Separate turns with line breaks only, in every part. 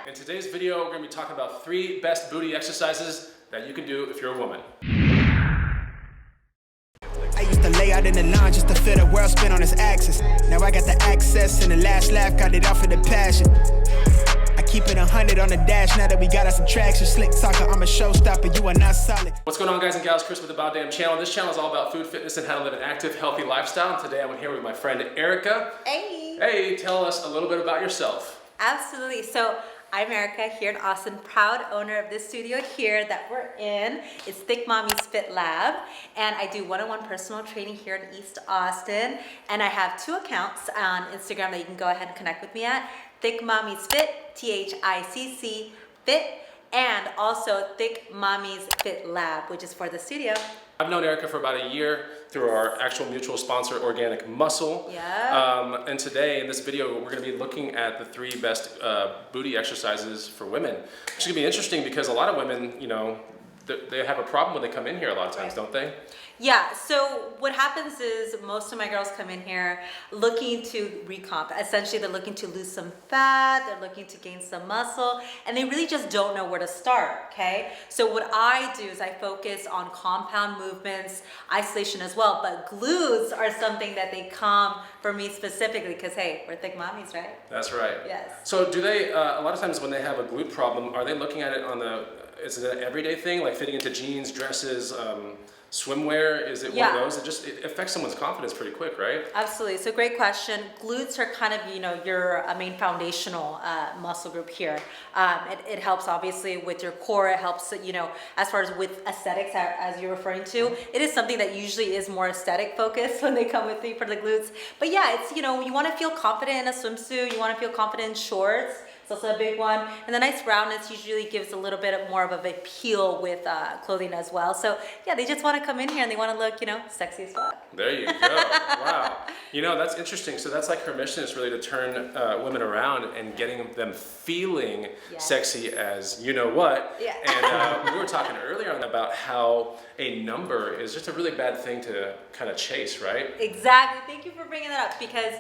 In today's video, we're going to be talking about 3 best booty exercises that you can do if you're a woman.
I used to lay out in the lounge just to feel the world spin on its axis. Now I got the access and the last laugh, got it off of the passion. I keep it 100 on the dash now that we got us some traction. Slick talker, I'm a showstopper, you are not solid.
What's going on, guys and gals? Chris with the BODDAMN channel. This channel is all about food, fitness, and how to live an active, healthy lifestyle. And today I'm here with my friend Erica.
Hey!
Hey, tell us a little bit about yourself.
Absolutely. So I'm Erica here in Austin, proud owner of this studio here that we're in. It's Thick Mommy's Fit Lab, and I do one-on-one personal training here in East Austin. And I have 2 accounts on Instagram that you can go ahead and connect with me at. Thick Mommy's Fit, THICC Fit, and also Thick Mommy's Fit Lab, which is for the studio.
I've known Erica for about a year through our actual mutual sponsor, Organic Muscle.
Yeah.
And today in this video, we're going to be looking at the 3 best booty exercises for women. It's going to be interesting because a lot of women, you know, they have a problem when they come in here a lot of times, don't they?
Yeah, so what happens is most of my girls come in here looking to recomp. Essentially, they're looking to lose some fat, they're looking to gain some muscle, and they really just don't know where to start, okay? So what I do is I focus on compound movements, isolation as well, but glutes are something that they come for me specifically because, hey, we're thick mommies, right?
That's right.
Yes.
So do they, a lot of times when they have a glute problem, are they looking at it on the, is it an everyday thing, like fitting into jeans, dresses, swimwear? Is it one of those? It affects someone's confidence pretty quick, right?
Absolutely. So great question. Glutes are kind of, you know, your main foundational muscle group here. It helps obviously with your core. It helps, you know, as far as with aesthetics, as you're referring to. It is something that usually is more aesthetic focused when they come with me for the glutes. But yeah, it's, you know, you want to feel confident in a swimsuit. You want to feel confident in shorts. It's also a big one. And the nice roundness usually gives a little bit more of a appeal with clothing as well. So yeah, they just want to come in here and they want to look, you know, sexy as fuck.
There you go. Wow. You know, that's interesting. So that's like her mission is really to turn women around and getting them feeling sexy as you know what.
Yeah.
And we were talking earlier on about how a number is just a really bad thing to kind of chase, right?
Exactly. Thank you for bringing that up because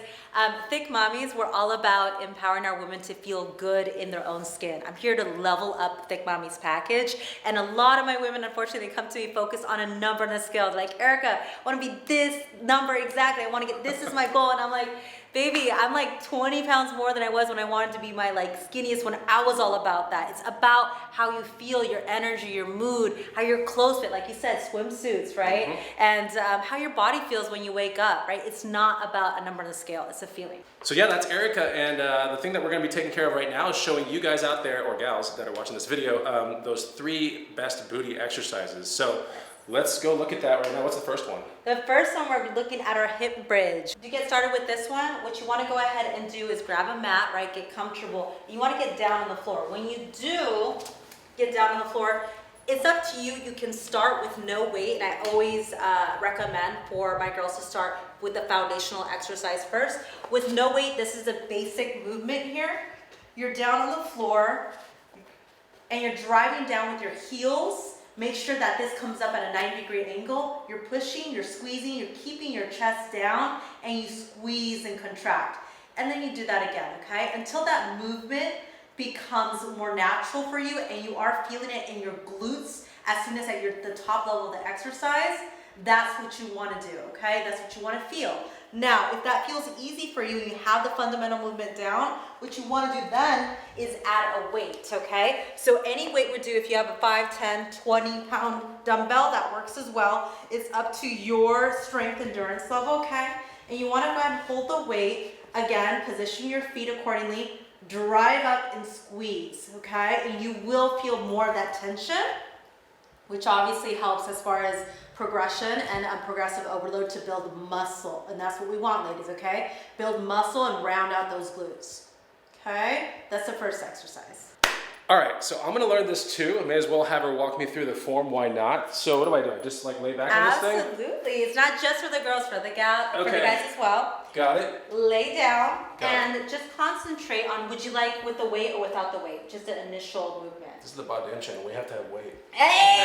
Thick Mommies, we're all about empowering our women to feel good in their own skin. I'm here to level up Thick Mommy's package, and a lot of my women, unfortunately, they come to me focused on a number and a scale. They're like, Erica, I want to be this number exactly. I want to get, this is my goal. And I'm like, baby, I'm like 20 pounds more than I was when I wanted to be my like skinniest when I was all about that. It's about how you feel, your energy, your mood, how your clothes fit, like you said, swimsuits, right? Mm-hmm. And how your body feels when you wake up, right? It's not about a number on the scale, it's a feeling.
So yeah, that's Erica, and the thing that we're going to be taking care of right now is showing you guys out there, or gals that are watching this video, those 3 best booty exercises. So let's go look at that right now. What's the first one?
The first one, we're looking at our hip bridge. To get started with this one, what you want to go ahead and do is grab a mat, right? Get comfortable. You want to get down on the floor. When you do get down on the floor, it's up to you. You can start with no weight, and I always recommend for my girls to start with the foundational exercise first. With no weight, this is a basic movement here. You're down on the floor, and you're driving down with your heels. Make sure that this comes up at a 90-degree angle. You're pushing, you're squeezing, you're keeping your chest down, and you squeeze and contract. And then you do that again, okay? Until that movement becomes more natural for you and you are feeling it in your glutes as soon as at the top level of the exercise, that's what you want to do, okay? That's what you want to feel. Now, if that feels easy for you and you have the fundamental movement down, what you want to do then is add a weight, okay? So any weight would do. If you have a 5, 10, 20-pound dumbbell, that works as well. It's up to your strength endurance level, okay? And you want to go ahead and hold the weight. Again, position your feet accordingly. Drive up and squeeze, okay? And you will feel more of that tension, which obviously helps as far as progression and progressive overload to build muscle. And that's what we want, ladies, okay? Build muscle and round out those glutes, okay? That's the first exercise.
All right, so I'm gonna learn this too. I may as well have her walk me through the form, why not? So what do I do? I just like lay back on this thing?
Absolutely, it's not just for the girls, for the for the guys as well.
Got it.
Lay down
Got
and just concentrate on, would you like with the weight or without the weight? Just an initial movement.
This is the BODDAMN channel, we have to have weight.
Hey,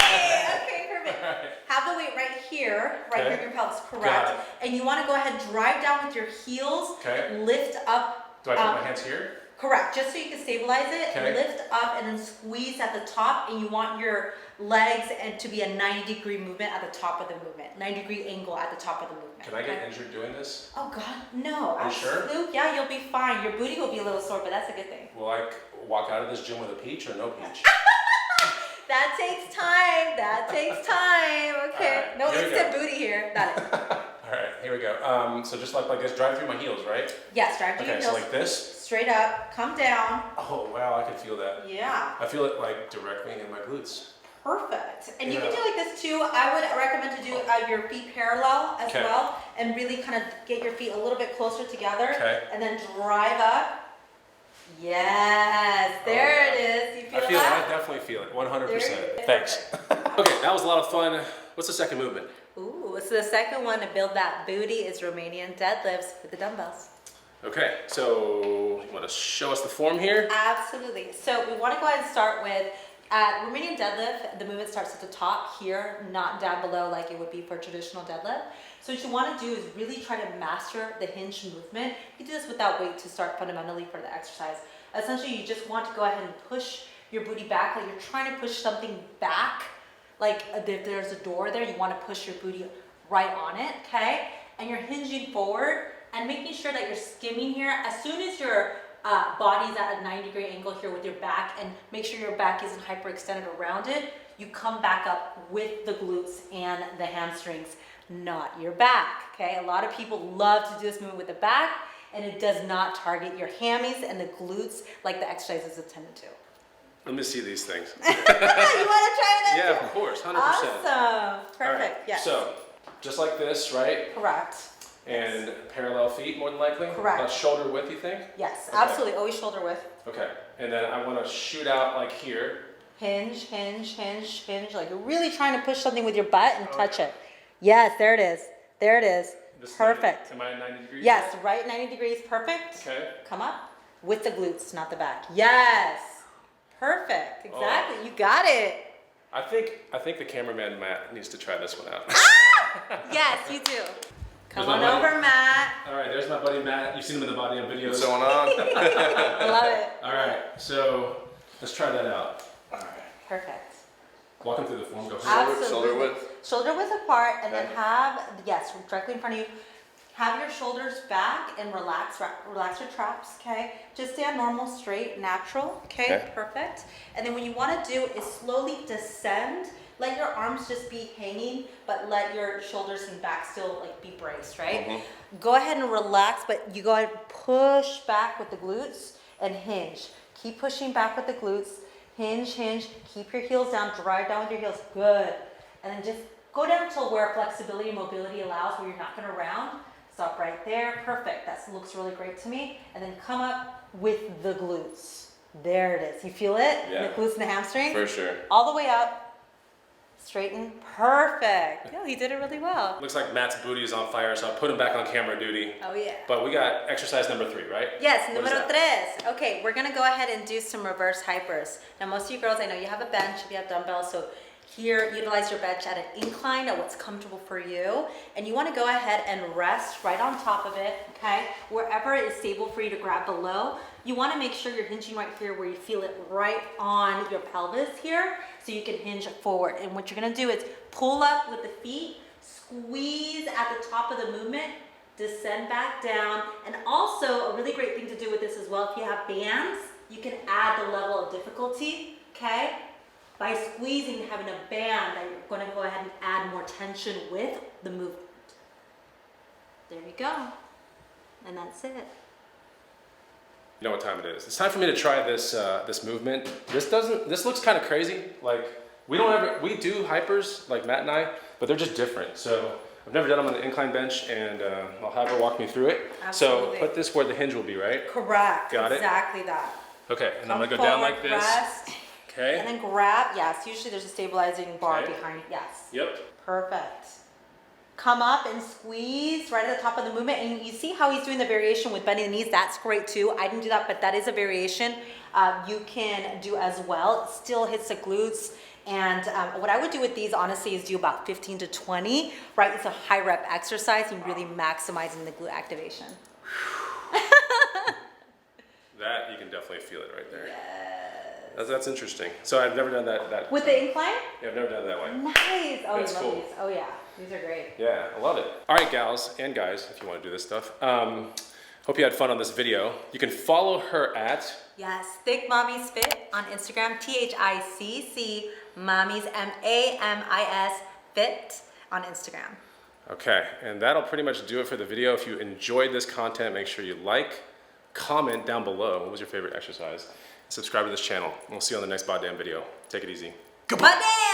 okay, perfect.
Right.
Have the weight right here in your pelvis,
Got
correct.
it.
And you wanna go ahead and drive down with your heels, lift up.
Do I put my hands here?
Correct, just so you can stabilize it,
Okay.
lift up and then squeeze at the top, and you want your legs and to be a 90-degree movement at the top of the movement, 90-degree angle at the top of the movement.
Can I get injured doing this?
Oh God, no.
Are you sure?
Absolute- Yeah, you'll be fine. Your booty will be a little sore, but that's a good thing.
Will I walk out of this gym with a peach or no peach?
That takes time. That takes time. Okay.
All right,
No
here we
instant
go.
booty here. Got it.
All right, here we go. So just like this, drive through my heels, right?
Yes, drive to
Okay,
your
so
heels.
like this.
Straight up. Come down.
Oh wow, I can feel that.
Yeah.
I feel it like directly in my glutes.
Perfect. And you
Yeah.
can do like this too. I would recommend to do your feet parallel as
Okay.
well, and really kind of get your feet a little bit closer together.
Okay.
And then drive up. Yes, there
yeah.
it is. You feel
I feel it.
that?
I definitely feel it. 100%.
There you go.
Thanks. Okay, that was a lot of fun. What's the second movement?
Ooh, so the second one to build that booty is Romanian deadlifts with the dumbbells.
Okay, so you want to show us the form here?
Absolutely. So we want to go ahead and start with Romanian deadlift. The movement starts at the top here, not down below like it would be for a traditional deadlift. So what you want to do is really try to master the hinge movement. You can do this without weight to start fundamentally for the exercise. Essentially, you just want to go ahead and push your booty back, like you're trying to push something back. Like if there's a door there, you want to push your booty right on it, okay? And you're hinging forward and making sure that you're skimming here. As soon as your body's at a 90-degree angle here with your back, and make sure your back isn't hyperextended around it, you come back up with the glutes and the hamstrings, not your back, okay? A lot of people love to do this movement with the back, and it does not target your hammies and the glutes like the exercise is intended to.
Let me see these things.
You want to try it?
Yeah, of course, 100%.
Awesome. Perfect.
All right,
Yes.
so just like this, right?
Correct.
And parallel feet, more than likely?
Correct.
About shoulder width, you think?
Yes,
Okay.
absolutely. Always shoulder width.
Okay, and then I want to shoot out like here.
Hinge, hinge, hinge, hinge. Like you're really trying to push something with your butt and touch
Okay.
it. Yes, there it is. There it is.
This is
Perfect.
90, am I at 90 degrees?
Yes, right 90 degrees. Perfect.
Okay.
Come up with the glutes, not the back. Yes. Perfect. Exactly. You got it.
I think the cameraman Matt needs to try this one out.
Yes, you do. Come
There's
on
my buddy.
over, Matt.
All right, there's my buddy Matt. You've seen him in the BODDAMN videos.
What's going on?
I love it.
All right, so let's try that out. All right.
Perfect.
Walk him through the form. Go.
Absolutely.
shoulder width?
Shoulder width apart, and then
Okay.
have, yes, directly in front of you. Have your shoulders back and relax your traps, okay? Just stand normal, straight, natural, okay?
Okay.
Perfect. And then what you want to do is slowly descend. Let your arms just be hanging, but let your shoulders and back still like be braced, right? Go ahead and relax, but you go ahead and push back with the glutes and hinge. Keep pushing back with the glutes. Hinge, hinge. Keep your heels down. Drive down with your heels. Good. And then just go down to where flexibility and mobility allows, where you're not going to round. Stop right there. Perfect. That looks really great to me. And then come up with the glutes. There it is. You feel it?
Yeah.
The glutes and the hamstrings?
For sure.
All the way up. Straighten. Perfect. Yeah, you did it really well.
Looks like Matt's booty is on fire, so I'll put him back on camera duty.
Oh, yeah.
But we got exercise number 3, right?
Yes,
What is
número
that?
3. Okay, we're gonna go ahead and do some reverse hypers. Now, most of you girls, I know you have a bench, if you have dumbbells, so here, utilize your bench at an incline at what's comfortable for you. And you wanna go ahead and rest right on top of it, okay? Wherever it is stable for you to grab below, you wanna make sure you're hinging right here where you feel it right on your pelvis here, so you can hinge forward. And what you're gonna do is pull up with the feet, squeeze at the top of the movement, descend back down. And also, a really great thing to do with this as well, if you have bands, you can add the level of difficulty, okay? By squeezing and having a band, that you're going to go ahead and add more tension with the movement. There you go. And that's it.
You know what time it is. It's time for me to try this this movement. This looks kind of crazy. Like we do hypers like Matt and I, but they're just different. So I've never done them on the incline bench, and I'll have her walk me through it.
Absolutely.
So put this where the hinge will be, right?
Correct.
Got it?
Exactly that.
Okay, and I'm
Come
gonna go down
forward,
like this.
Rest,
Okay.
and then grab. Yes, usually there's a stabilizing bar
Okay.
behind. Yes.
Yep.
Perfect. Come up and squeeze right at the top of the movement. And you see how he's doing the variation with bending the knees? That's great too. I didn't do that, but that is a variation you can do as well. It still hits the glutes. And what I would do with these, honestly, is do about 15 to 20, right? It's a high rep exercise and really maximizing the glute activation.
That, you can definitely feel it right there.
Yes.
That's interesting. So I've never done that.
With the incline?
Yeah, I've never done it that way.
Nice. Oh,
That's
you love
cool.
these. Oh yeah, these are great.
Yeah, I love it. All right, gals and guys, if you want to do this stuff. Hope you had fun on this video. You can follow her at...
Yes, Thick Mommy's Fit on Instagram, THICC Mommy's MAMIS Fit on Instagram.
Okay, and that'll pretty much do it for the video. If you enjoyed this content, make sure you like, comment down below what was your favorite exercise, and subscribe to this channel. We'll see you on the next BODDAMN video. Take it easy.
Goodbye.